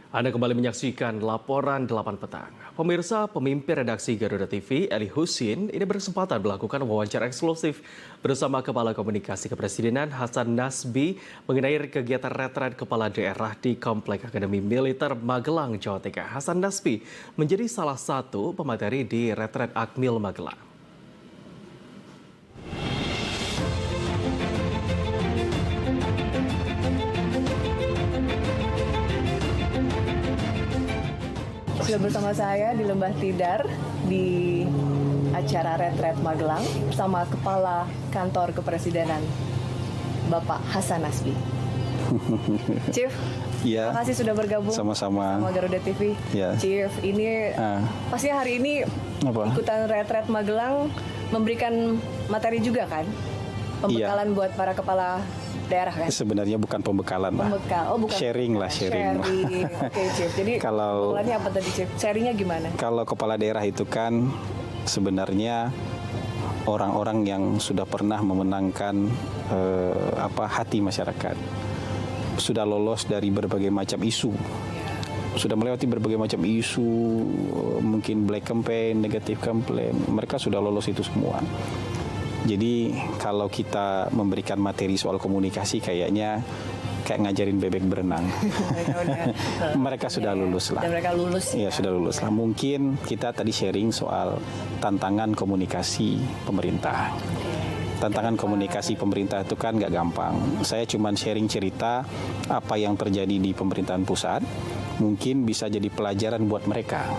Anda kembali menyaksikan laporan 8 petang. Pemirsa, pemimpin redaksi Garuda TV, Eli Husin, ini berkesempatan melakukan wawancara eksklusif bersama Kepala Komunikasi Kepresidenan Hasan Nasbi mengenai kegiatan retret kepala daerah di Komplek Akademi Militer Magelang, Jawa Tengah. Hasan Nasbi menjadi salah satu pemateri di retret Akmil Magelang. Sudah bersama saya di Lembah Tidar di acara Retret Magelang bersama Kepala Kantor Kepresidenan Bapak Hasan Nasbi. Chief, ya, terima kasih sudah bergabung sama-sama sama Garuda TV. Ya. Chief, ini pasti hari ini ikutan Retret Magelang memberikan materi juga kan? Pembekalan buat para kepala daerah kan? Sebenarnya bukan pembekalan lah. Bukan. Sharing lah. Oke, Chief. Jadi kalau pembekalannya apa tadi, Chief? Sharingnya gimana? Kalau kepala daerah itu kan sebenarnya orang-orang yang sudah pernah memenangkan hati masyarakat, sudah lolos dari berbagai macam isu, sudah melewati berbagai macam isu, mungkin black campaign, negative campaign, mereka sudah lolos itu semua. Jadi kalau kita memberikan materi soal komunikasi kayaknya kayak ngajarin bebek berenang. Mereka sudah lulus lah. Dan mereka lulus. Iya, sudah lulus lah. Mungkin kita tadi sharing soal tantangan komunikasi pemerintah. Tantangan komunikasi pemerintah itu kan nggak gampang. Saya cuma sharing cerita apa yang terjadi di pemerintahan pusat. Mungkin bisa jadi pelajaran buat mereka.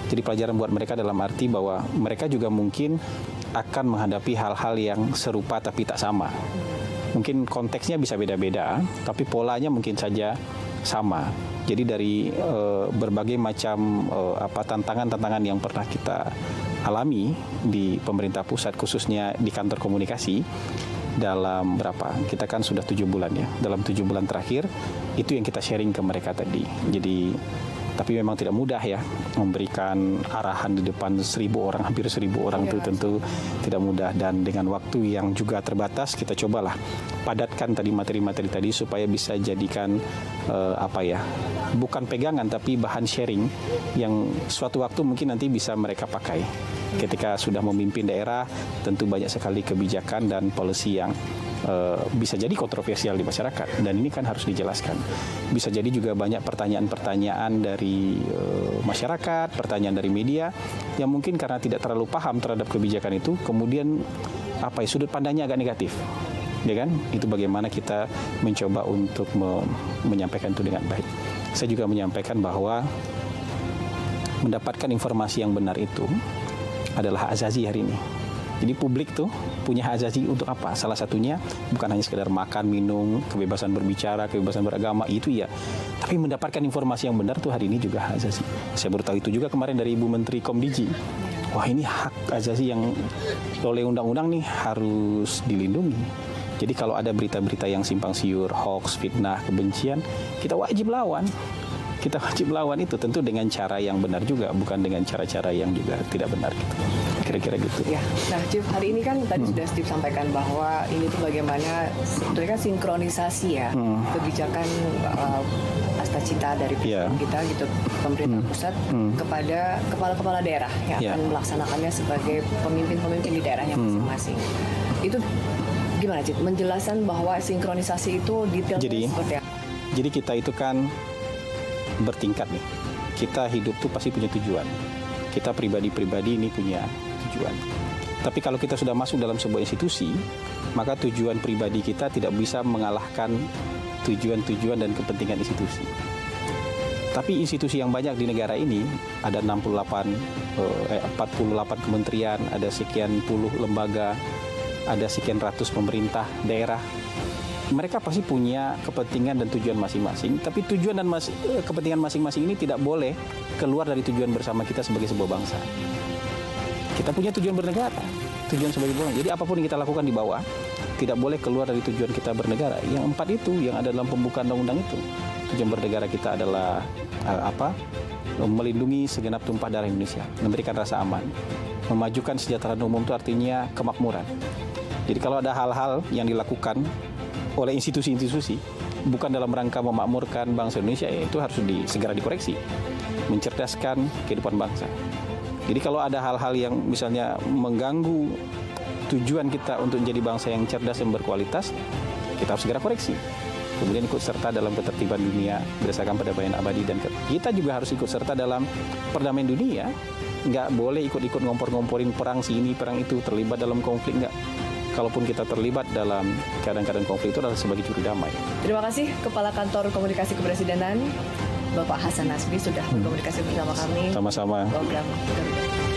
Jadi pelajaran buat mereka dalam arti bahwa mereka juga mungkin akan menghadapi hal-hal yang serupa tapi tak sama. Mungkin konteksnya bisa beda-beda, tapi polanya mungkin saja sama. Jadi dari berbagai macam tantangan-tantangan yang pernah kita alami di pemerintah pusat, khususnya di kantor komunikasi, dalam kita kan sudah 7 bulan ya. Dalam 7 bulan terakhir, itu yang kita sharing ke mereka tadi. Jadi tapi memang tidak mudah ya memberikan arahan di depan 1.000 orang, hampir 1.000 orang itu tentu tidak mudah, dan dengan waktu yang juga terbatas kita cobalah padatkan tadi materi-materi tadi supaya bisa jadikan bukan pegangan tapi bahan sharing yang suatu waktu mungkin nanti bisa mereka pakai ketika sudah memimpin daerah. Tentu banyak sekali kebijakan dan policy yang bisa jadi kontroversial di masyarakat, dan ini kan harus dijelaskan. Bisa jadi juga banyak pertanyaan-pertanyaan dari masyarakat, pertanyaan dari media yang mungkin karena tidak terlalu paham terhadap kebijakan itu, kemudian sudut pandangnya agak negatif, ya kan? Itu bagaimana kita mencoba untuk menyampaikan itu dengan baik. Saya juga menyampaikan bahwa mendapatkan informasi yang benar itu adalah hak asasi hari ini. Jadi publik tuh punya hak asasi untuk apa? Salah satunya bukan hanya sekedar makan, minum, kebebasan berbicara, kebebasan beragama, itu ya. Tapi mendapatkan informasi yang benar tuh hari ini juga hak asasi. Saya baru tahu itu juga kemarin dari Ibu Menteri Komdiji. Wah, ini hak asasi yang oleh undang-undang nih harus dilindungi. Jadi kalau ada berita-berita yang simpang siur, hoax, fitnah, kebencian, kita wajib lawan. Kita wajib lawan itu tentu dengan cara yang benar juga, bukan dengan cara-cara yang juga tidak benar gitu. Kira-kira gitu. Ya. Nah, Chief, hari ini kan tadi sudah Steve sampaikan bahwa ini tuh bagaimana sebetulnya kan sinkronisasi ya kebijakan Astacita dari presiden kita gitu, pemerintah pusat kepada kepala-kepala daerah yang akan melaksanakannya sebagai pemimpin-pemimpin di daerahnya masing-masing. Itu gimana, Chief? Menjelaskan bahwa sinkronisasi itu detailnya seperti apa? Jadi kita itu kan bertingkat nih. Kita hidup tuh pasti punya tujuan. Kita pribadi-pribadi ini punya tujuan. Tapi kalau kita sudah masuk dalam sebuah institusi, maka tujuan pribadi kita tidak bisa mengalahkan tujuan-tujuan dan kepentingan institusi. Tapi institusi yang banyak di negara ini, ada 48 kementerian, ada sekian puluh lembaga, ada sekian ratus pemerintah daerah. Mereka pasti punya kepentingan dan tujuan masing-masing, tapi tujuan dan kepentingan masing-masing ini tidak boleh keluar dari tujuan bersama kita sebagai sebuah bangsa. Kita punya tujuan bernegara, tujuan sebagai bangsa. Jadi apapun yang kita lakukan di bawah tidak boleh keluar dari tujuan kita bernegara. Yang 4 itu yang ada dalam pembukaan undang-undang itu. Tujuan bernegara kita adalah melindungi segenap tumpah darah Indonesia, memberikan rasa aman, memajukan kesejahteraan umum itu artinya kemakmuran. Jadi kalau ada hal-hal yang dilakukan oleh institusi-institusi bukan dalam rangka memakmurkan bangsa Indonesia, itu harus segera dikoreksi, mencerdaskan kehidupan bangsa. Jadi kalau ada hal-hal yang misalnya mengganggu tujuan kita untuk menjadi bangsa yang cerdas dan berkualitas, kita harus segera koreksi. Kemudian ikut serta dalam ketertiban dunia berdasarkan perdamaian abadi, dan kita juga harus ikut serta dalam perdamaian dunia. Nggak boleh ikut-ikut ngompor-ngomporin perang sini, perang itu, terlibat dalam konflik, nggak. Kalaupun kita terlibat dalam keadaan-keadaan konflik itu adalah sebagai juru damai. Terima kasih Kepala Kantor Komunikasi Kepresidenan, Bapak Hasan Nasbi sudah berkomunikasi bersama kami. Sama-sama. Program Garuda.